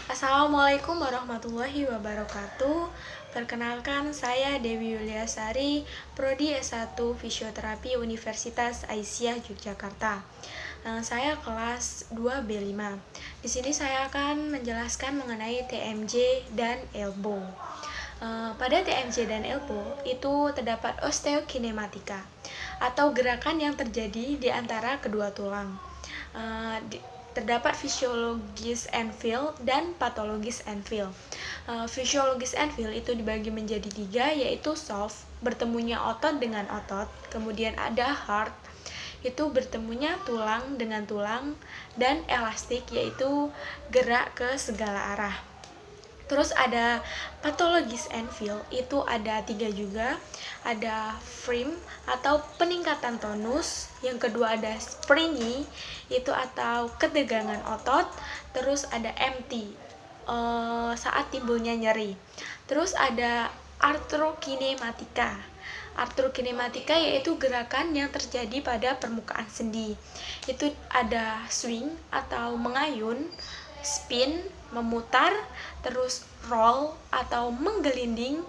Assalamualaikum warahmatullahi wabarakatuh. Perkenalkan, saya Dewi Yuliasari, Prodi S1 Fisioterapi Universitas Aisyah Yogyakarta. Saya kelas 2B5. Di sini saya akan menjelaskan mengenai TMJ dan elbow. Pada TMJ dan elbow itu terdapat osteokinematika atau gerakan yang terjadi di antara kedua tulang. Terdapat fisiologis Enfield dan patologis Enfield. Fisiologis Enfield itu dibagi menjadi 3, yaitu soft, bertemunya otot dengan otot, kemudian ada hard, itu bertemunya tulang dengan tulang, dan elastik, yaitu gerak ke segala arah. Terus ada patologis Enfield, itu ada 3 juga. Ada firm atau peningkatan tonus, yang kedua ada springy, itu atau ketegangan otot. Terus ada empty, saat timbulnya nyeri. Terus ada arthrokinematika. Arthrokinematika yaitu gerakan yang terjadi pada permukaan sendi. Itu ada swing atau mengayun, spin, memutar, terus roll atau menggelinding,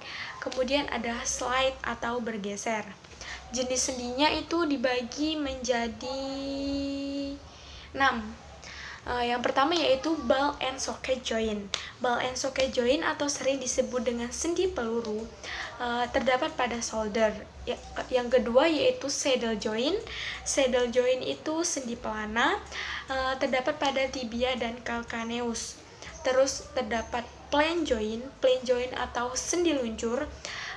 kemudian ada slide atau bergeser. Jenis sendinya itu dibagi menjadi 6. Yang pertama yaitu ball and socket joint. Ball and socket joint atau sering disebut dengan sendi peluru terdapat pada shoulder. Yang kedua yaitu saddle joint. Saddle joint itu sendi pelana, terdapat pada tibia dan calcaneus. Terus terdapat plane joint atau sendi luncur,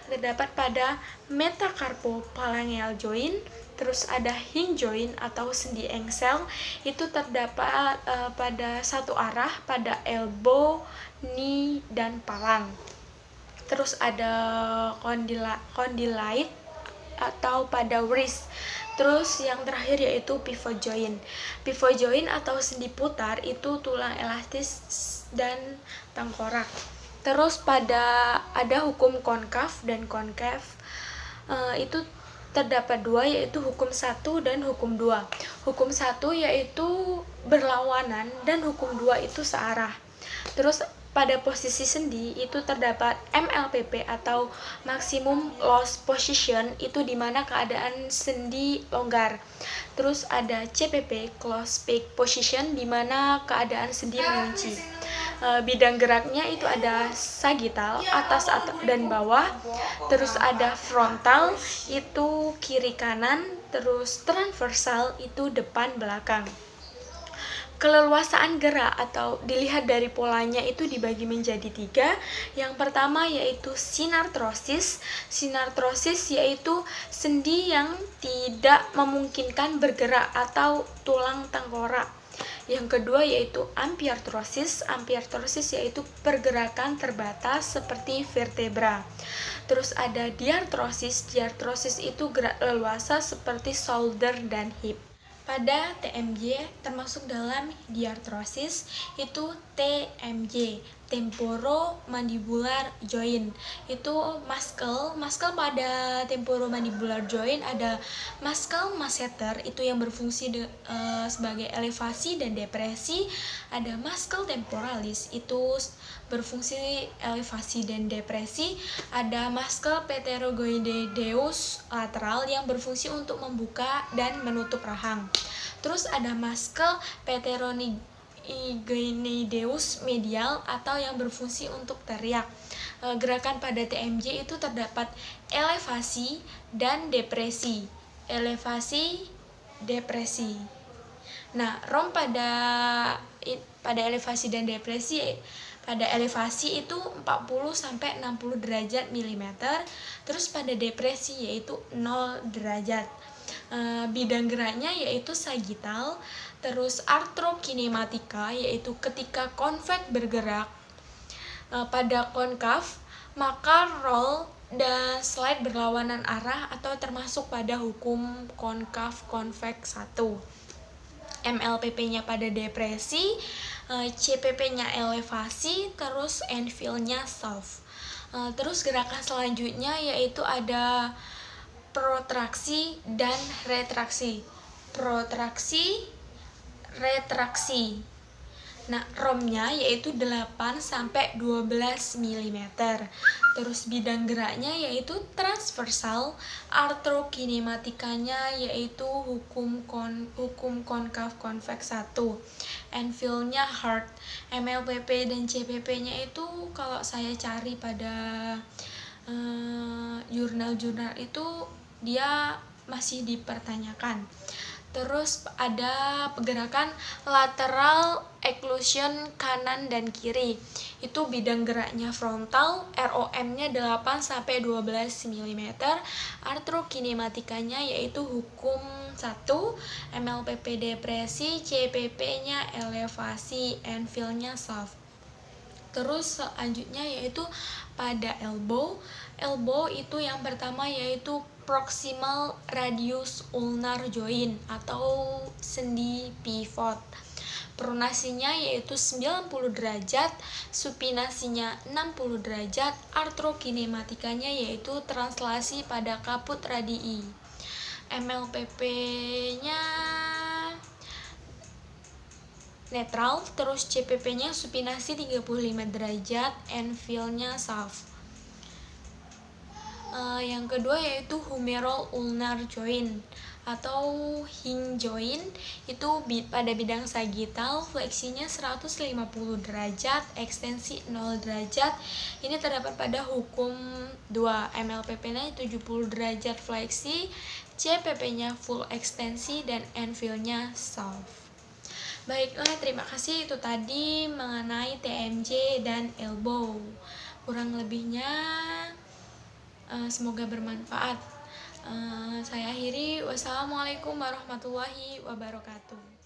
terdapat pada metacarpophalangeal joint. Terus ada hinge joint atau sendi engsel, itu terdapat pada satu arah pada elbow, knee, dan palang. Terus ada condylite atau pada wrist. Terus yang terakhir yaitu pivot joint. Pivot joint atau sendi putar itu tulang elastis dan tengkorak. Terus ada hukum konkav dan konkev, itu terdapat 2, yaitu hukum 1 dan hukum 2. Hukum 1 yaitu berlawanan dan hukum 2 itu searah. Terus pada posisi sendi itu terdapat MLPP atau maximum loss position, itu dimana keadaan sendi longgar. Terus ada CPP close peak position, dimana keadaan sendi mengunci. Bidang geraknya itu ada sagittal, atas dan bawah. Terus ada frontal, itu kiri kanan. Terus transversal, itu depan belakang. Keleluasaan gerak atau dilihat dari polanya itu dibagi menjadi 3. Yang pertama yaitu sinartrosis. Sinartrosis yaitu sendi yang tidak memungkinkan bergerak atau tulang tengkorak. Yang kedua yaitu ampiartrosis. Ampiartrosis yaitu pergerakan terbatas seperti vertebra. Terus ada diartrosis. Diartrosis itu gerak leluasa seperti shoulder dan hip. Pada TMJ termasuk dalam diartrosis itu TMJ, temporomandibular joint. Itu muscle pada temporomandibular joint ada muscle masseter, itu yang berfungsi sebagai elevasi dan depresi. Ada muscle temporalis, itu berfungsi elevasi dan depresi. Ada muscle pterygoideus lateral yang berfungsi untuk membuka dan menutup rahang. Terus ada muscle pterygoideus medial atau yang berfungsi untuk teriak. Gerakan pada TMJ itu terdapat elevasi dan depresi. Elevasi, depresi. Nah, ROM pada elevasi dan depresi, pada elevasi itu 40 sampai 60 derajat milimeter, terus pada depresi yaitu 0 derajat. Bidang geraknya yaitu sagittal. Terus arthrokinematika yaitu ketika konvex bergerak. Pada konkav maka roll dan slide berlawanan arah atau termasuk pada hukum konkav konvex 1. MLPP-nya pada depresi, CPP-nya elevasi, terus Enfield-nya soft. Terus gerakan selanjutnya yaitu ada protraksi dan retraksi. Protraksi, retraksi. Nah, ROM-nya yaitu 8 sampai 12 mm. Terus bidang geraknya yaitu transversal, arthrokinematikanya yaitu hukum konkav konveks 1. Anvil-nya hard. MLPP dan CPP-nya itu kalau saya cari pada jurnal-jurnal itu dia masih dipertanyakan. Terus ada gerakan lateral occlusion kanan dan kiri. Itu bidang geraknya frontal, ROM-nya 8 sampai 12 mm. Arthrokinematikanya yaitu hukum 1, MLPP depresi, CPP-nya elevasi, Anvil-nya soft. Terus selanjutnya yaitu pada elbow. Elbow itu yang pertama yaitu proximal radius ulnar joint atau sendi pivot. Pronasinya yaitu 90 derajat, supinasinya 60 derajat, arthrokinematikanya yaitu translasi pada kaput radii. MLPP-nya netral, terus CPP-nya supinasi 35 derajat, Anvil-nya soft. Yang kedua yaitu humeral ulnar joint atau hinge joint, itu pada bidang sagittal, fleksinya 150 derajat, ekstensi 0 derajat. Ini terdapat pada hukum 2. MLPP-nya 70 derajat fleksi, CPP-nya full ekstensi, dan Anvil-nya soft. Baiklah, terima kasih, itu tadi mengenai TMJ dan elbow. Kurang lebihnya semoga bermanfaat. Saya akhiri. Wassalamualaikum warahmatullahi wabarakatuh.